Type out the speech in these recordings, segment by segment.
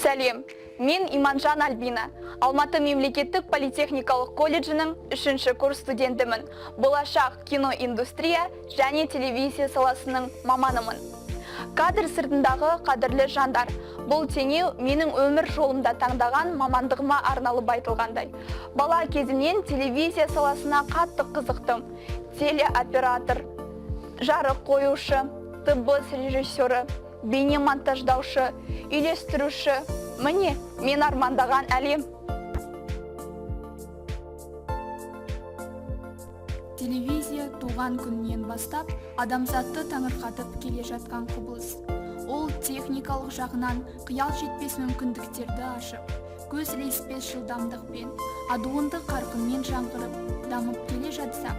Сәлем, мен Иманжан Альбина, Алматы мемлекеттік политехникалық колледжінің 3-ші курс студентімін. Болашақ киноиндустрия және телевизия саласының маманымын. Кадр сыртындағы қадірлі жандар. Бұл теңеу менің өмір жолымда таңдаған мамандығыма арналып айтылғандай. Бала кезімнен телевизия саласына қатты қызықтым. Телеоператор, жарық қоюшы, дыбыс режиссері, бейне монтаждаушы, үйлестіруші. Міне, мен армандаған әлем. Телевизия туған күннен бастап адамзатты таңырқатып келе жатқан құбылыс. Ол техникалық жағынан қиял жетпес мүмкіндіктерді ашып, көз ілеспес жылдамдықпен, адуынды қарқынмен жаңғырып, дамып келе жатса,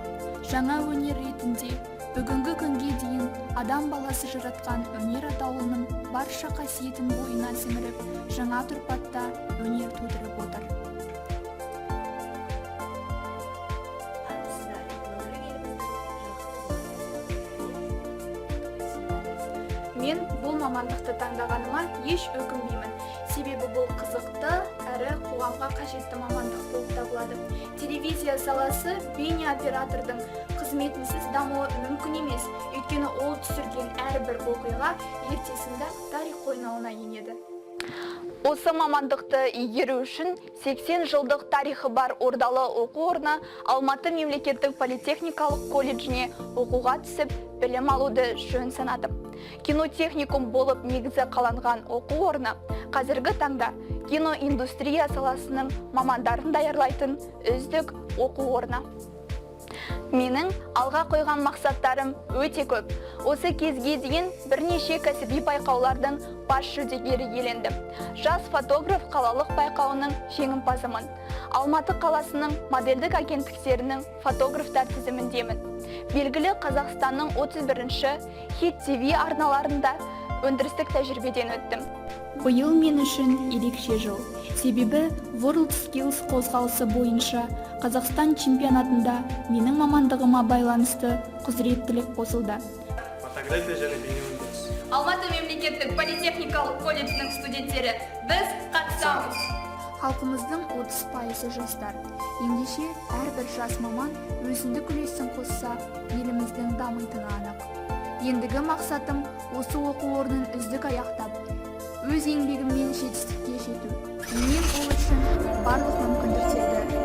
жаңа өнер ретінде бүгінгі күнге дейін адам баласы жаратқан өнер атаулының барша қасиетін бойына сіңіріп, жаңа тұрпатта өнер тудырып отыр. Мен бұл мамандықты таңдағаныма еш өкінбеймін. Себебі бұл қызықты әрі қоғамға қажетті мамандық болып табылады. Телевизия саласы бейне оператордың қызметінсіз дамуы мүмкін емес. Өйткені ол түсірген әрбір оқиға ертесінде тарих қойнауына енеді. Осы мамандықты игеру үшін 80 жылдық тарихы бар Ордалы оқу орны Алматы мемлекеттік политехникалық колледжіне оқуға түсіп, білім алуды жөн санадым. Кинотехникум болып негізі қаланған оқу орны қазіргі таңда киноиндустрия саласының мамандарын даярлайтын үздік оқу орны. Менің алға қойған мақсаттарым өте көп. Осы кезге дейін бірнеше кәсіби байқаулардың бас жүлдегері иелендім. Жас фотограф қалалық байқауының жеңімпазымын. Алматы қаласының модельдік агенттіктерінің фотографтар тізіміндемін. Белгілі Қазақстанның 31-ші Хит ТВ арналарында өндірістік тәжірибеден өттім. Биыл мен үшін ерекше жыл. Себебі World Skills қозғалысы бойынша Қазақстан чемпионатында менің мамандығыма байланысты құзыреттілік қосылды. Фотография және бейне өндіріс. Алматы мемлекеттік политехникалық колледжінің студенттері, біз қатысамыз. Халқымыздың 30% жастар. Ендеше әрбір жас маман өзіндік үлесін қосса, еліміздің дамитыны анық. Ендігі мақсатым осы оқу орнын үздік аяқтап, өз еңбегіммен жетістікке жету. Мен ол үшін барлық мүмкіндіктерді